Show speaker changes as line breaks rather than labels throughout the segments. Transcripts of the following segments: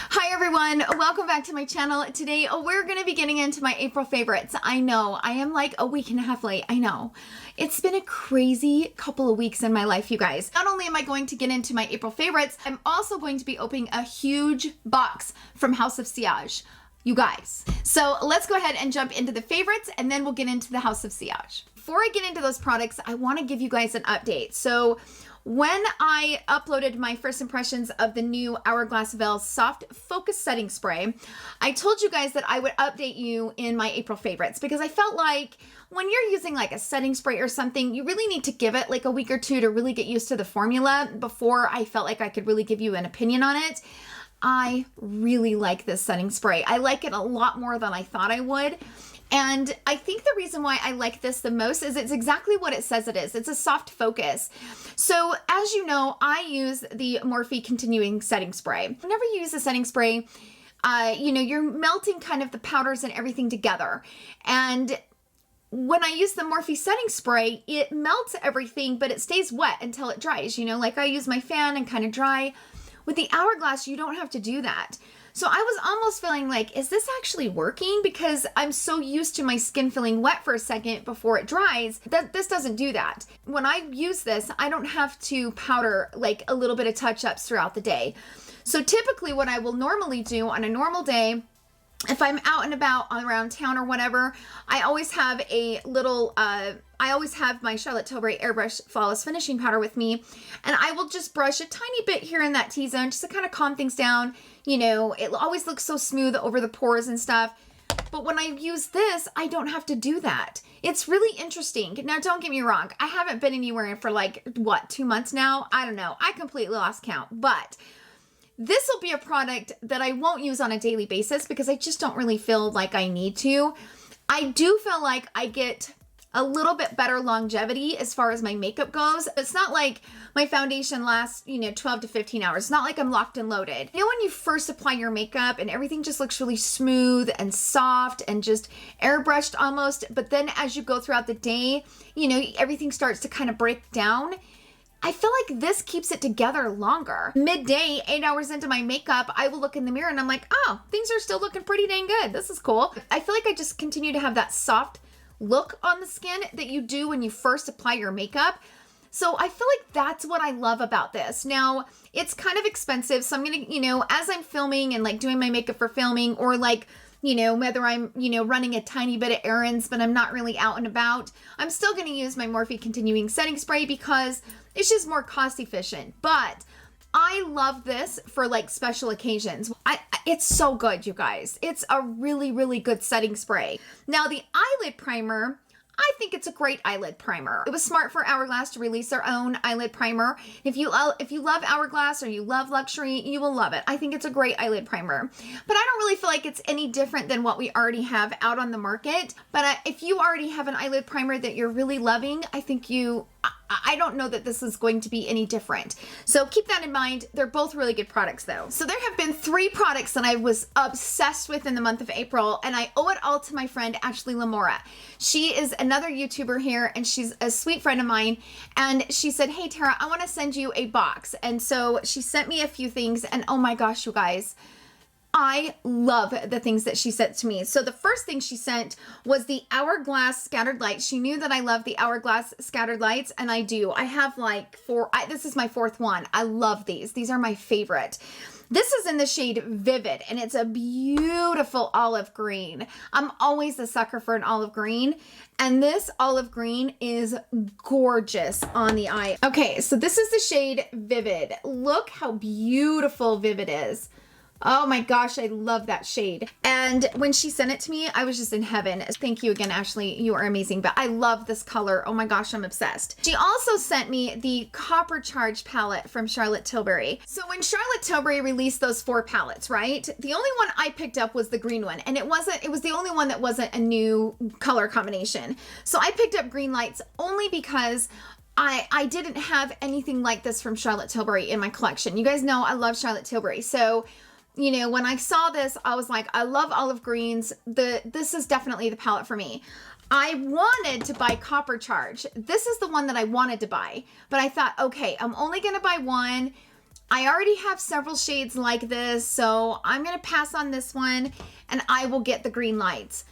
Hi everyone, welcome back to my channel. Today we're going to be getting into my April favorites. I know, I am like a week and a half late, I know. It's been a crazy couple of weeks in my life, you guys. Not only am I going to get into my April favorites, I'm also going to be opening a huge box from House of Sillage, you guys. So let's go ahead and jump into the favorites and then we'll get into the House of Sillage. Before I get into those products, I want to give you guys an update. So when I uploaded my first impressions of the new Hourglass Veil Soft Focus Setting Spray, I told you guys that I would update you in my April favorites because I felt like when you're using like a setting spray or something, you really need to give it like a week or two to really get used to the formula before I felt like I could really give you an opinion on it. I really like this setting spray. I like it a lot more than I thought I would. And I think the reason why I like this the most is it's exactly what it says it is. It's a soft focus. So as you know, I use the Morphe Continuing Setting Spray. Whenever you use a setting spray, you know, you're melting kind of the powders and everything together. And when I use the Morphe setting spray, it melts everything, but it stays wet until it dries. You know, like I use my fan and kind of dry. With the Hourglass, you don't have to do that. So I was almost feeling like, is this actually working? Because I'm so used to my skin feeling wet for a second before it dries, that this doesn't do that. When I use this, I don't have to powder like a little bit of touch-ups throughout the day. So typically what I will normally do on a normal day, if I'm out and about around town or whatever, I always have a little, I always have my Charlotte Tilbury Airbrush Flawless Finishing Powder with me, and I will just brush a tiny bit here in that T-zone just to kind of calm things down. You know, it always looks so smooth over the pores and stuff. But when I use this, I don't have to do that. It's really interesting. Now, don't get me wrong. I haven't been anywhere for like, what, 2 months now? I don't know. I completely lost count. But this will be a product that I won't use on a daily basis because I just don't really feel like I need to. I do feel like I get a little bit better longevity as far as my makeup goes. It's not like my foundation lasts, you know, 12 to 15 hours. It's not like I'm locked and loaded. You know, when you first apply your makeup and everything just looks really smooth and soft and just airbrushed almost, but then as you go throughout the day, you know, everything starts to kind of break down. I feel like this keeps it together longer. Midday, 8 hours into my makeup, I will look in the mirror and I'm like, oh, things are still looking pretty dang good. This is cool. I feel like I just continue to have that soft look on the skin that you do when you first apply your makeup. So I feel like that's what I love about this. Now, it's kind of expensive, so I'm gonna, you know, as I'm filming and like doing my makeup for filming, or like, you know, whether I'm, you know, running a tiny bit of errands, but I'm not really out and about, I'm still gonna use my Morphe Continuing Setting Spray because it's just more cost efficient. But I love this for like special occasions. It's so good, you guys. It's a really, really good setting spray. Now the eyelid primer, I think it's a great eyelid primer. It was smart for Hourglass to release their own eyelid primer. If you love Hourglass or you love luxury, you will love it. I think it's a great eyelid primer. But I don't really feel like it's any different than what we already have out on the market. But if you already have an eyelid primer that you're really loving, I think I don't know that this is going to be any different. So keep that in mind. They're both really good products though. So there have been 3 products that I was obsessed with in the month of April, and I owe it all to my friend Ashley LaMora. She is another YouTuber here and she's a sweet friend of mine, and she said, hey Tara, I want to send you a box. And so she sent me a few things, and oh my gosh, you guys, I love the things that she sent to me. So the first thing she sent was the Hourglass Scattered Lights. She knew that I love the Hourglass Scattered Lights, and I do. I have like 4, this is my 4th one. I love these. These are my favorite. This is in the shade Vivid, and it's a beautiful olive green. I'm always a sucker for an olive green, and this olive green is gorgeous on the eye. Okay, so this is the shade Vivid. Look how beautiful Vivid is. Oh my gosh, I love that shade. And when she sent it to me, I was just in heaven. Thank you again, Ashley. You are amazing. But I love this color. Oh my gosh, I'm obsessed. She also sent me the Copper Charge palette from Charlotte Tilbury. So when Charlotte Tilbury released those 4 palettes, right? The only one I picked up was the green one. And it was the only one that wasn't a new color combination. So I picked up Green Lights only because I didn't have anything like this from Charlotte Tilbury in my collection. You guys know I love Charlotte Tilbury. So you know, when I saw this, I was like, I love olive greens. This is definitely the palette for me. I wanted to buy Copper Charge. This is the one that I wanted to buy, but I thought, okay, I'm only going to buy one. I already have several shades like this, so I'm going to pass on this one and I will get the green lights.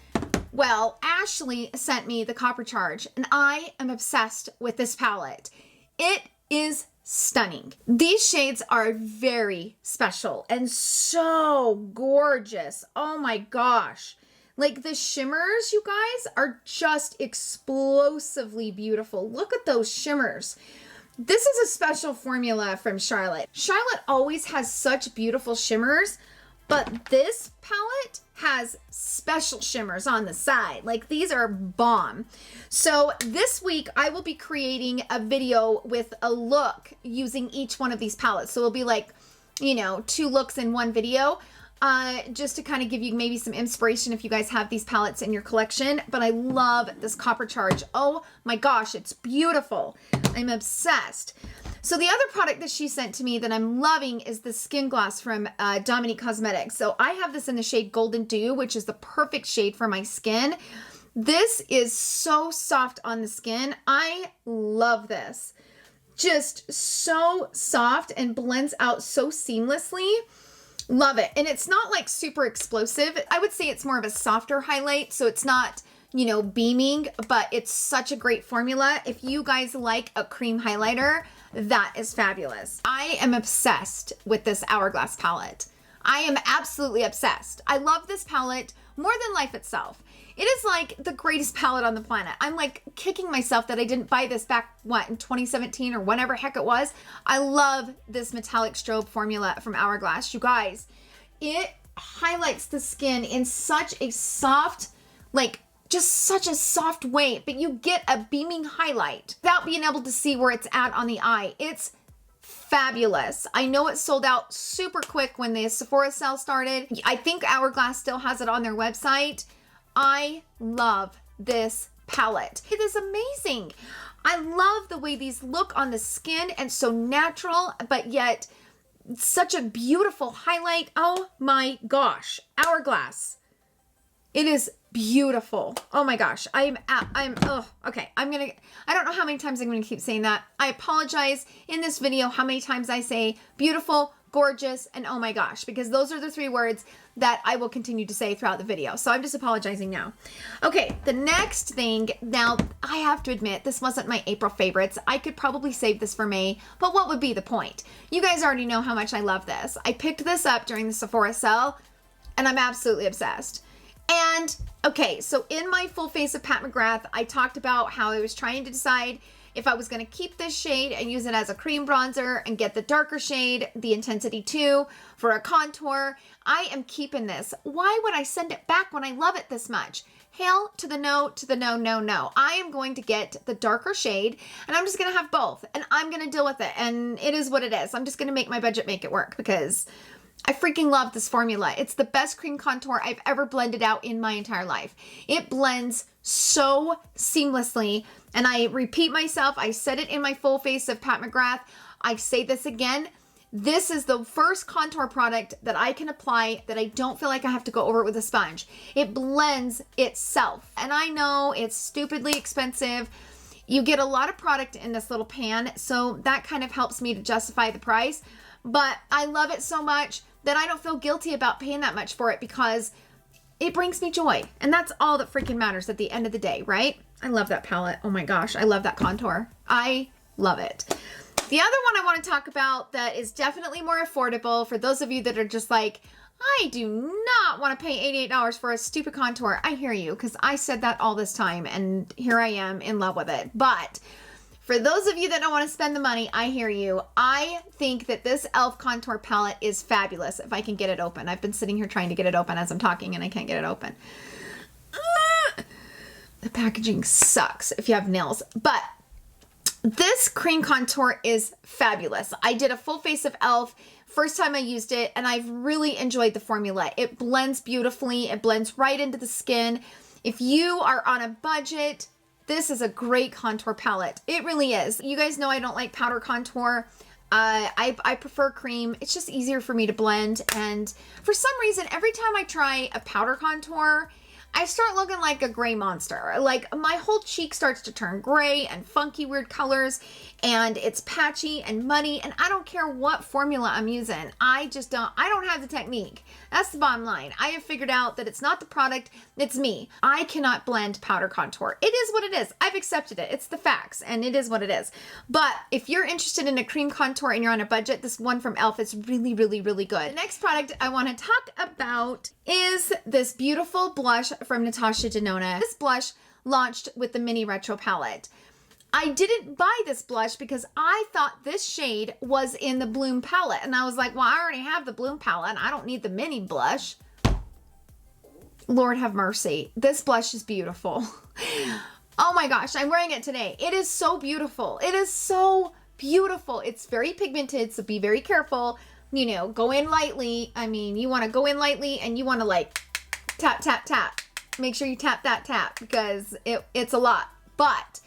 Well, Ashley sent me the Copper Charge and I am obsessed with this palette. It is stunning. These shades are very special and so gorgeous. Oh my gosh. Like the shimmers, you guys, are just explosively beautiful. Look at those shimmers. This is a special formula from Charlotte. Charlotte always has such beautiful shimmers, but this palette has special shimmers on the side. Like these are bomb. So this week I will be creating a video with a look using each one of these palettes. So it'll be like, you know, 2 looks in one video. Just to kind of give you maybe some inspiration if you guys have these palettes in your collection. But I love this Copper Charge. Oh my gosh, it's beautiful. I'm obsessed. So the other product that she sent to me that I'm loving is the Skin Gloss from Dominique Cosmetics. So I have this in the shade Golden Dew, which is the perfect shade for my skin. This is so soft on the skin. I love this. Just so soft and blends out so seamlessly. Love it. And it's not like super explosive. I would say it's more of a softer highlight. So it's not, you know, beaming, but it's such a great formula. If you guys like a cream highlighter, that is fabulous. I am obsessed with this Hourglass palette. I am absolutely obsessed. I love this palette more than life itself. It is like the greatest palette on the planet. I'm like kicking myself that I didn't buy this back, what, in 2017 or whenever heck it was. I love this metallic strobe formula from Hourglass. You guys, it highlights the skin in such a soft, like just such a soft way, but you get a beaming highlight without being able to see where it's at on the eye. It's fabulous. I know it sold out super quick when the Sephora sale started. I think Hourglass still has it on their website. I love this palette. It is amazing. I love the way these look on the skin and so natural, but yet such a beautiful highlight. Oh my gosh. Hourglass. It is beautiful. Oh my gosh. Okay. I don't know how many times I'm going to keep saying that. I apologize in this video how many times I say beautiful, gorgeous, and oh my gosh, because those are the 3 words that I will continue to say throughout the video. So I'm just apologizing now. Okay, the next thing, now I have to admit, this wasn't my April favorites. I could probably save this for May, but what would be the point? You guys already know how much I love this. I picked this up during the Sephora sale and I'm absolutely obsessed. And okay, so in my full face of Pat McGrath, I talked about how I was trying to decide if I was going to keep this shade and use it as a cream bronzer and get the darker shade, the Intensity 2, for a contour. I am keeping this. Why would I send it back when I love it this much? Hail to the no, no, no. I am going to get the darker shade and I'm just going to have both and I'm going to deal with it. And it is what it is. I'm just going to make my budget make it work because I freaking love this formula. It's the best cream contour I've ever blended out in my entire life. It blends so seamlessly. And I repeat myself, I said it in my full face of Pat McGrath. I say this again. This is the first contour product that I can apply that I don't feel like I have to go over it with a sponge. It blends itself. And I know it's stupidly expensive. You get a lot of product in this little pan, so that kind of helps me to justify the price. But I love it so much that I don't feel guilty about paying that much for it because it brings me joy. And that's all that freaking matters at the end of the day, right? I love that palette. Oh my gosh, I love that contour. I love it. The other one I want to talk about that is definitely more affordable for those of you that are just like, I do not want to pay $88 for a stupid contour. I hear you because I said that all this time and here I am in love with it. But for those of you that don't want to spend the money, I hear you. I think that this e.l.f. contour palette is fabulous if I can get it open. I've been sitting here trying to get it open as I'm talking and I can't get it open. The packaging sucks if you have nails, but this cream contour is fabulous. I did a full face of e.l.f. first time I used it and I've really enjoyed the formula. It blends beautifully. It blends right into the skin. If you are on a budget, this is a great contour palette. It really is. You guys know I don't like powder contour. I prefer cream. It's just easier for me to blend. And for some reason, every time I try a powder contour, I start looking like a gray monster. Like my whole cheek starts to turn gray and funky weird colors, and it's patchy and muddy, and I don't care what formula I'm using. I don't have the technique. That's the bottom line. I have figured out that it's not the product, it's me. I cannot blend powder contour. It is what it is. I've accepted it. It's the facts, and it is what it is. But if you're interested in a cream contour and you're on a budget, this one from e.l.f. is really, really, really good. The next product I want to talk about is this beautiful blush from Natasha Denona. This blush launched with the mini retro palette. I didn't buy this blush because I thought this shade was in the Bloom palette. And I was like, well, I already have the Bloom palette and I don't need the mini blush. Lord have mercy. This blush is beautiful. Oh my gosh, I'm wearing it today. It is so beautiful. It is so beautiful. It's very pigmented, so be very careful. You know, go in lightly. I mean, you want to go in lightly and you want to like tap, tap, tap. Make sure you tap that tap because it's a lot. But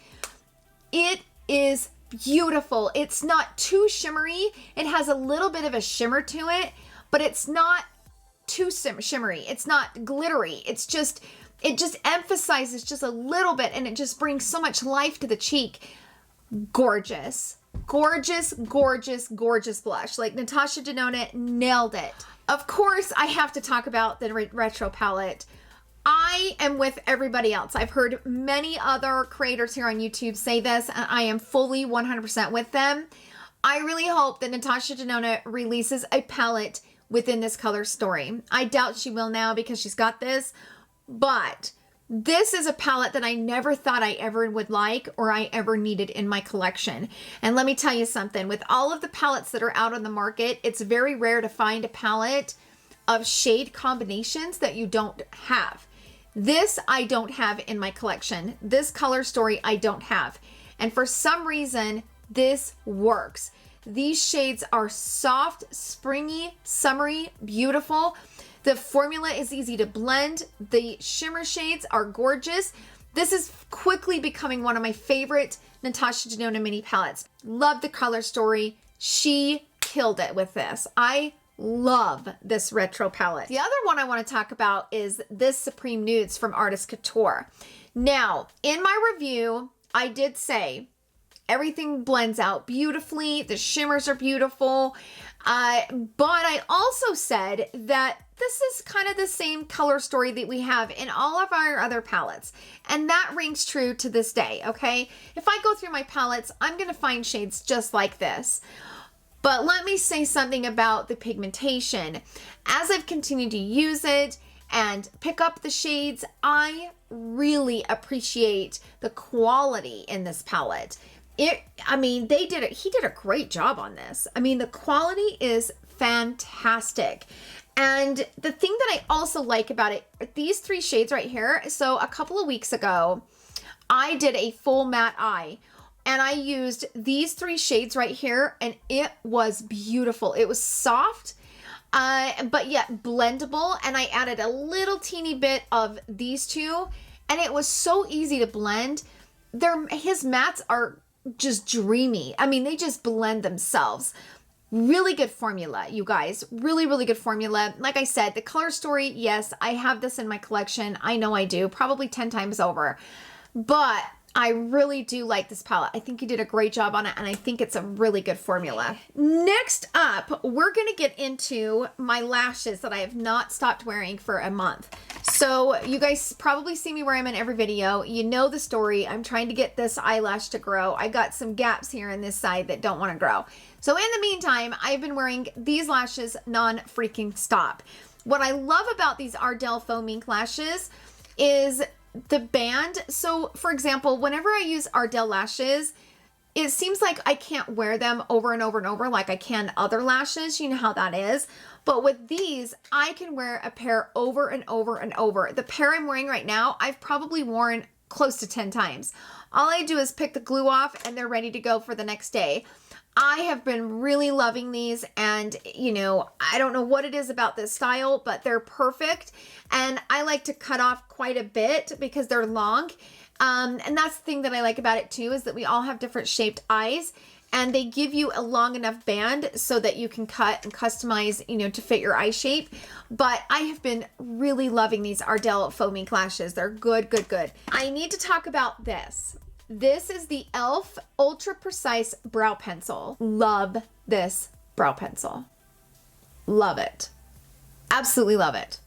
it is beautiful. It's not too shimmery. It has a little bit of a shimmer to it, but it's not too shimmery. It's not glittery. It just emphasizes just a little bit, and it just brings so much life to the cheek. Gorgeous. Gorgeous, gorgeous, gorgeous blush. Like Natasha Denona nailed it. Of course, I have to talk about the retro palette. I am with everybody else. I've heard many other creators here on YouTube say this, and I am fully 100% with them. I really hope that Natasha Denona releases a palette within this color story. I doubt she will now because she's got this, but this is a palette that I never thought I ever would like or I ever needed in my collection. And let me tell you something, with all of the palettes that are out on the market, it's very rare to find a palette of shade combinations that you don't have. This I don't have in my collection. This color story I don't have. And for some reason, this works. These shades are soft, springy, summery, beautiful. The formula is easy to blend. The shimmer shades are gorgeous. This is quickly becoming one of my favorite Natasha Denona mini palettes. Love the color story. She killed it with this. I love this retro palette. The other one I want to talk about is this Supreme Nudes from Artist Couture. Now, in my review, I did say everything blends out beautifully. The shimmers are beautiful. But I also said that this is kind of the same color story that we have in all of our other palettes. And that rings true to this day, okay? If I go through my palettes, I'm going to find shades just like this. But let me say something about the pigmentation. As I've continued to use it and pick up the shades, I really appreciate the quality in this palette. I mean, he did a great job on this. I mean, the quality is fantastic. And the thing that I also like about it, these three shades right here. So a couple of weeks ago, I did a full matte eye. And I used these three shades right here, and it was beautiful. It was soft, but yet blendable. And I added a little teeny bit of these two, and it was so easy to blend. His mattes are just dreamy. I mean, they just blend themselves. Really good formula, you guys. Really, really good formula. Like I said, the color story, yes, I have this in my collection. I know I do, probably 10 times over. But I really do like this palette. I think you did a great job on it, and I think it's a really good formula. Next up, we're going to get into my lashes that I have not stopped wearing for a month. So you guys probably see me wear them in every video. You know the story. I'm trying to get this eyelash to grow. I got some gaps here in this side that don't want to grow. So in the meantime, I've been wearing these lashes non-freaking stop. What I love about these Ardell Faux Mink lashes is the band. So for example, whenever I use Ardell lashes, it seems like I can't wear them over and over and over like I can other lashes. You know how that is. But with these, I can wear a pair over and over and over. The pair I'm wearing right now, I've probably worn close to 10 times. All I do is pick the glue off and they're ready to go for the next day. I have been really loving these, and you know, I don't know what it is about this style, but they're perfect. And I like to cut off quite a bit because they're long. And that's the thing that I like about it too, is that we all have different shaped eyes. and they give you a long enough band so that you can cut and customize, you know, to fit your eye shape. But I have been really loving these Ardell Faux Mink lashes. They're good, good, good. I need to talk about this. This is the e.l.f. Ultra Precise Brow Pencil. Love this brow pencil. Love it. Absolutely love it.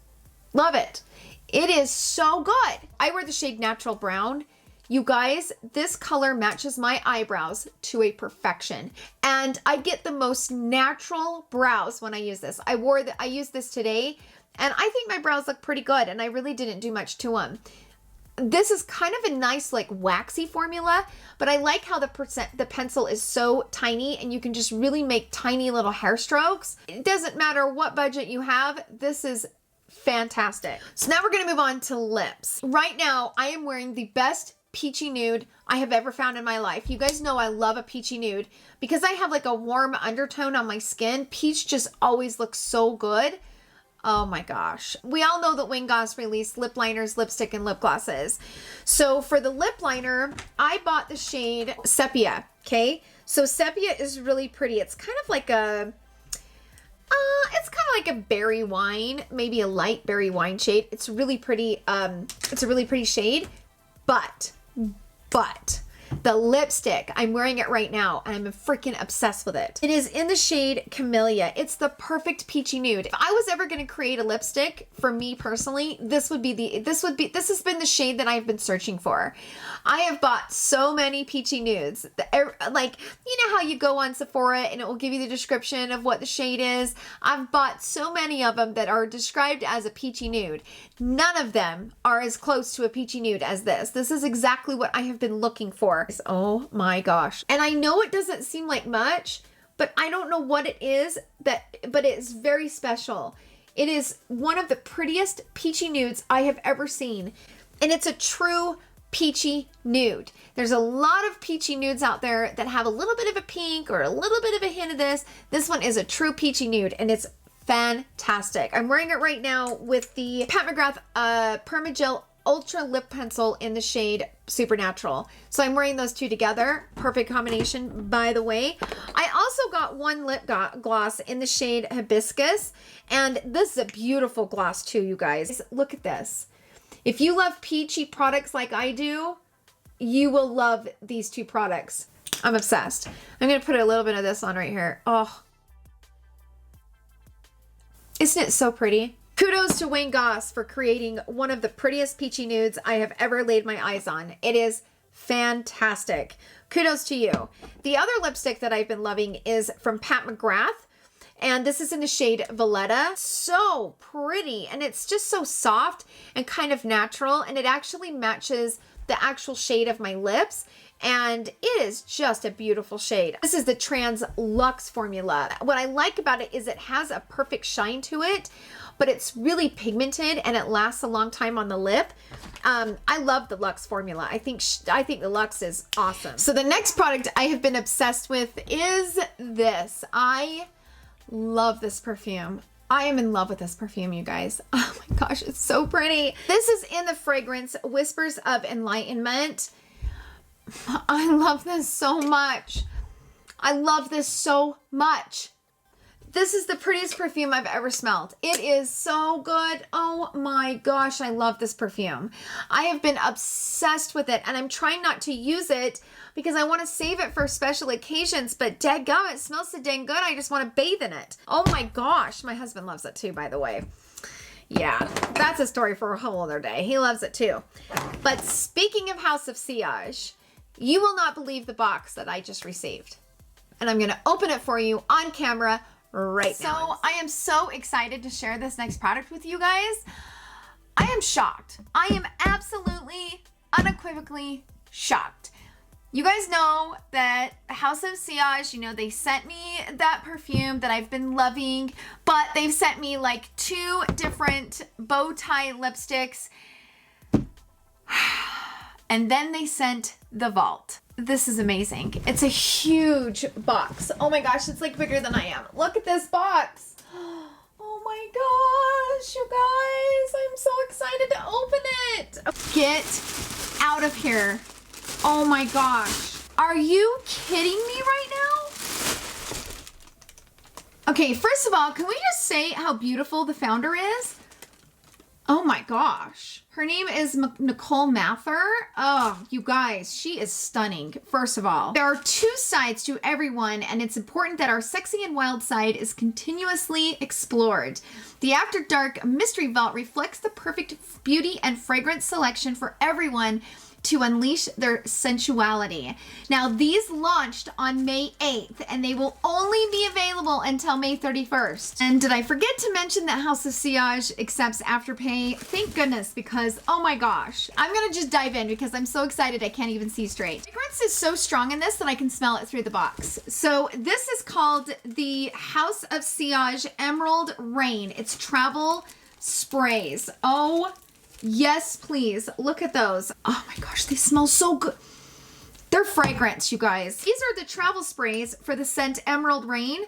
Love it. It is so good. I wear the shade Natural Brown. You guys, this color matches my eyebrows to a perfection. And I get the most natural brows when I use this. I used this today, and I think my brows look pretty good, and I really didn't do much to them. This is kind of a nice, like, waxy formula, but I like how the pencil is so tiny, and you can just really make tiny little hair strokes. It doesn't matter what budget you have. This is fantastic. So now we're going to move on to lips. Right now, I am wearing the best peachy nude I have ever found in my life. You guys know I love a peachy nude. Because I have like a warm undertone on my skin, peach just always looks so good. Oh my gosh. We all know that Goss released lip liners, lipstick, and lip glosses. So for the lip liner, I bought the shade Sepia, okay? So Sepia is really pretty. It's kind of like a berry wine, maybe a light berry wine shade. It's really pretty. It's a really pretty shade, but the lipstick, I'm wearing it right now, and I'm freaking obsessed with it. It is in the shade Camellia. It's the perfect peachy nude. If I was ever going to create a lipstick for me personally, this has been the shade that I've been searching for. I have bought so many peachy nudes. Like, you know how you go on Sephora and it will give you the description of what the shade is? I've bought so many of them that are described as a peachy nude. None of them are as close to a peachy nude as this. This is exactly what I have been looking for. Oh my gosh. And I know it doesn't seem like much, but I don't know what it is, but it's very special. It is one of the prettiest peachy nudes I have ever seen. And it's a true peachy nude. There's a lot of peachy nudes out there that have a little bit of a pink or a little bit of a hint of this. This one is a true peachy nude, and it's fantastic. I'm wearing it right now with the Pat McGrath Permagel Ultra Lip Pencil in the shade Supernatural. So I'm wearing those two together. Perfect combination, by the way. I also got one lip gloss in the shade Hibiscus, and this is a beautiful gloss too, you guys. Look at this. If you love peachy products like I do, you will love these two products. I'm obsessed. I'm going to put a little bit of this on right here. Oh, isn't it so pretty? Kudos to Goss for creating one of the prettiest peachy nudes I have ever laid my eyes on. It is fantastic. Kudos to you. The other lipstick that I've been loving is from Pat McGrath, and this is in the shade Valletta. So pretty, and it's just so soft and kind of natural, and it actually matches the actual shade of my lips, and it is just a beautiful shade. This is the Trans Luxe formula. What I like about it is it has a perfect shine to it, but it's really pigmented and it lasts a long time on the lip. I love the Luxe formula. I think the Luxe is awesome. So the next product I have been obsessed with is this. I love this perfume. I am in love with this perfume, you guys. Oh my gosh, it's so pretty. This is in the fragrance Whispers of Enlightenment. I love this so much. I love this so much. This is the prettiest perfume I've ever smelled. It is so good. Oh my gosh, I love this perfume. I have been obsessed with it, and I'm trying not to use it because I want to save it for special occasions, but dadgum, it smells so dang good. I just want to bathe in it. Oh my gosh, my husband loves it too, by the way. Yeah, that's a story for a whole other day. He loves it too. But speaking of House of Sillage, you will not believe the box that I just received. And I'm going to open it for you on camera right now. So I am so excited to share this next product with you guys. I am shocked. I am absolutely, unequivocally shocked. You guys know that House of Sillage, you know, they sent me that perfume that I've been loving, but they've sent me like 2 different bow tie lipsticks. And then they sent the Vault. This is amazing. It's a huge box. Oh my gosh, it's like bigger than I am. Look at this box. Oh my gosh, you guys. I'm so excited to open it. Get out of here. Oh my gosh. Are you kidding me right now? Okay, first of all, can we just say how beautiful the founder is? Oh my gosh. Her name is Nicole Mather. Oh, you guys, she is stunning. First of all, there are two sides to everyone, and it's important that our sexy and wild side is continuously explored. The After Dark Mystery Vault reflects the perfect beauty and fragrance selection for everyone to unleash their sensuality. Now, these launched on May 8th, and they will only be available until May 31st. And did I forget to mention that House of Sillage accepts Afterpay? Thank goodness, because oh my gosh. I'm gonna just dive in because I'm so excited I can't even see straight. The fragrance is so strong in this that I can smell it through the box. So this is called the House of Sillage Emerald Rain. It's travel sprays. Oh, yes, please. Look at those. Oh my gosh, they smell so good. They're fragrance, you guys. These are the travel sprays for the scent Emerald Rain.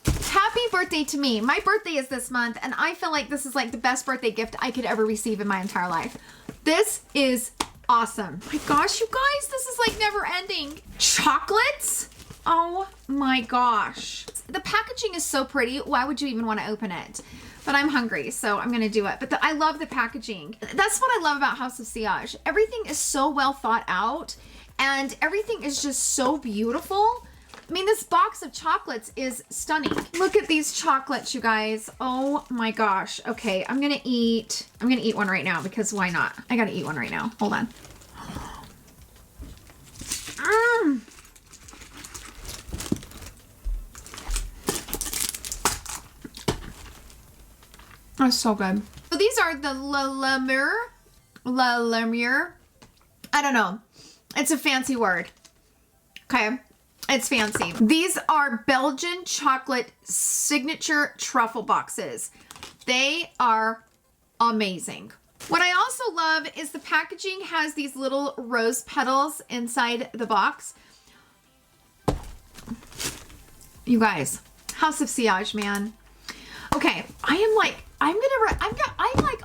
Happy birthday to me. My birthday is this month, and I feel like this is like the best birthday gift I could ever receive in my entire life. This is awesome. My gosh, you guys, this is like never ending. Chocolates? Oh my gosh. The packaging is so pretty. Why would you even want to open it? But I'm hungry, so I'm gonna do it. But I love the packaging. That's what I love about House of Sillage. Everything is so well thought out, and everything is just so beautiful. I mean, this box of chocolates is stunning. Look at these chocolates, you guys. Oh my gosh. Okay, I'm gonna eat one right now because why not? I gotta eat one right now. Hold on. Mmm. That's so good. So these are the LAMORA'S. I don't know. It's a fancy word. Okay. It's fancy. These are Belgian chocolate signature truffle boxes. They are amazing. What I also love is the packaging has these little rose petals inside the box. You guys, House of Sillage, man. Okay, I'm like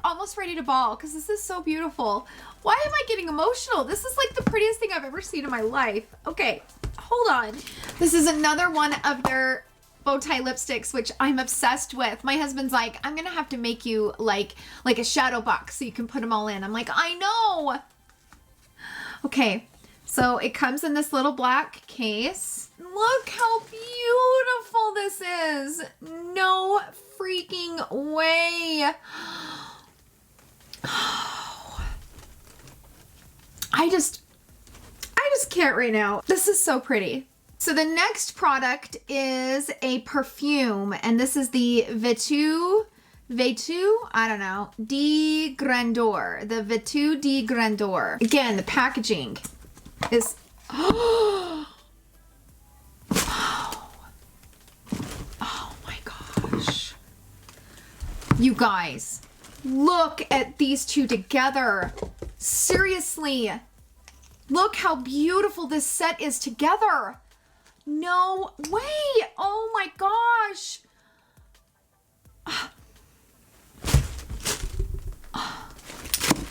almost ready to bawl because this is so beautiful. Why am I getting emotional? This is like the prettiest thing I've ever seen in my life. Okay, hold on. This is another one of their bow tie lipsticks, which I'm obsessed with. My husband's like, I'm gonna have to make you like a shadow box so you can put them all in. I'm like, I know. Okay, so it comes in this little black case. Look how beautiful this is. No freaking way. I just can't right now. This is so pretty. So the next product is a perfume, and this is the Vetu, I don't know, de Grandeur. The Vetu de Grandeur. Again, the packaging is, oh my gosh. You guys, look at these two together. Seriously, look how beautiful this set is together. No way. Oh my gosh.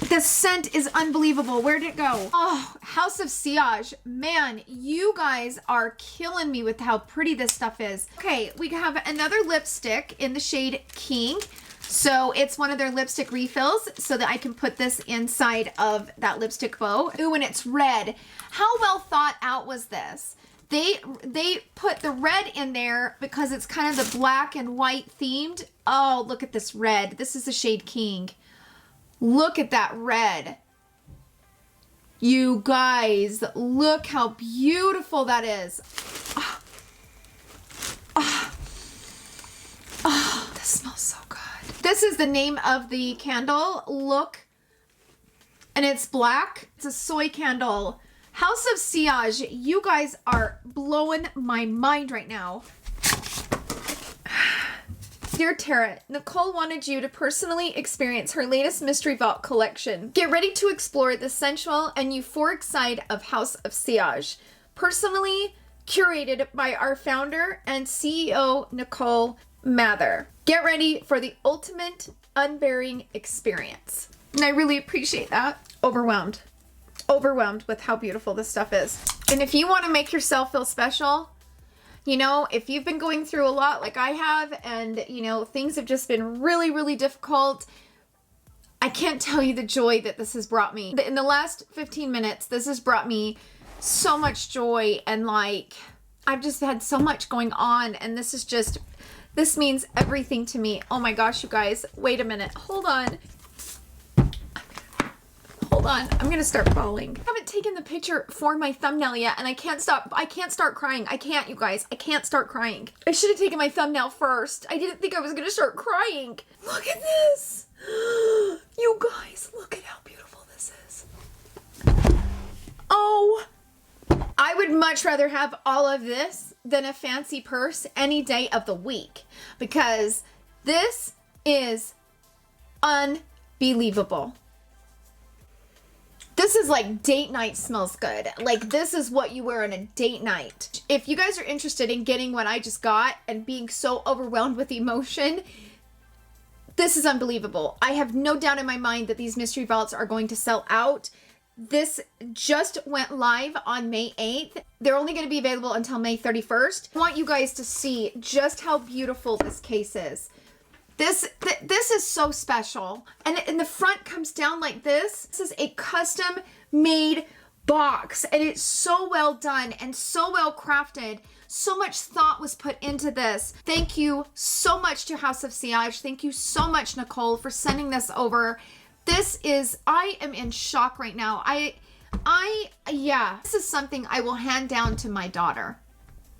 The scent is unbelievable. Where'd it go? Oh, House of Sillage. Man, you guys are killing me with how pretty this stuff is. Okay, we have another lipstick in the shade King. So it's one of their lipstick refills so that I can put this inside of that lipstick bow. Ooh, and it's red. How well thought out was this? They put the red in there because it's kind of the black and white themed. Oh, look at this red. This is the shade King. Look at that red. You guys, look how beautiful that is. Oh, oh, oh, this smells so good. This is the name of the candle. Look. And it's black. It's a soy candle. House of Sillage, you guys are blowing my mind right now. Dear Tara, Nicole wanted you to personally experience her latest Mystery Vault collection. Get ready to explore the sensual and euphoric side of House of Sillage. Personally curated by our founder and CEO, Nicole Mather. Get ready for the ultimate unbearing experience. And I really appreciate that. Overwhelmed with how beautiful this stuff is. And if you want to make yourself feel special, You know, if you've been going through a lot like I have, and, you know, things have just been really, really difficult, I can't tell you the joy that this has brought me. In the last 15 minutes, this has brought me so much joy, and like, I've just had so much going on, and this is just, this means everything to me. Oh my gosh, you guys, wait a minute. Hold on. Hold on. I'm gonna start bawling. I haven't taken the picture for my thumbnail yet, and I can't stop. I can't start crying. I can't, you guys. I can't start crying. I should have taken my thumbnail first. I didn't think I was gonna start crying. Look at this. You guys, look at how beautiful this is. Oh, I would much rather have all of this than a fancy purse any day of the week, because this is unbelievable. This is like date night smells good. Like, this is what you wear on a date night. If you guys are interested in getting what I just got and being so overwhelmed with emotion, this is unbelievable. I have no doubt in my mind that these mystery vaults are going to sell out. This just went live on May 8th. They're only going to be available until May 31st. I want you guys to see just how beautiful this case is. This is so special. And the front comes down like this. This is a custom made box, and it's so well done and so well crafted. So much thought was put into this. Thank you so much to House of Sillage. Thank you so much, Nicole, for sending this over. This is, I am in shock right now. Yeah, this is something I will hand down to my daughter.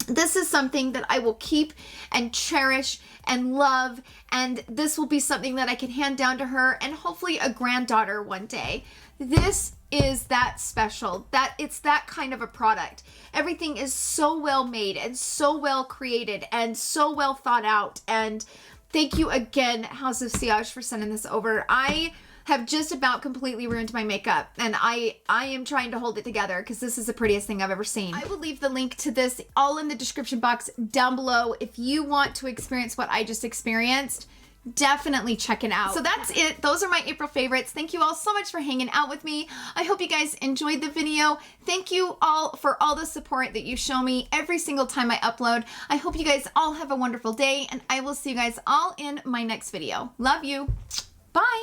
This is something that I will keep and cherish and love, and this will be something that I can hand down to her and hopefully a granddaughter one day. This is that special, that it's that kind of a product. Everything is so well made and so well created and so well thought out, and thank you again, House of Sillage, for sending this over. I have just about completely ruined my makeup, and I am trying to hold it together because this is the prettiest thing I've ever seen. I will leave the link to this all in the description box down below. If you want to experience what I just experienced, definitely check it out. So that's it. Those are my April favorites. Thank you all so much for hanging out with me. I hope you guys enjoyed the video. Thank you all for all the support that you show me every single time I upload. I hope you guys all have a wonderful day, and I will see you guys all in my next video. Love you. Bye.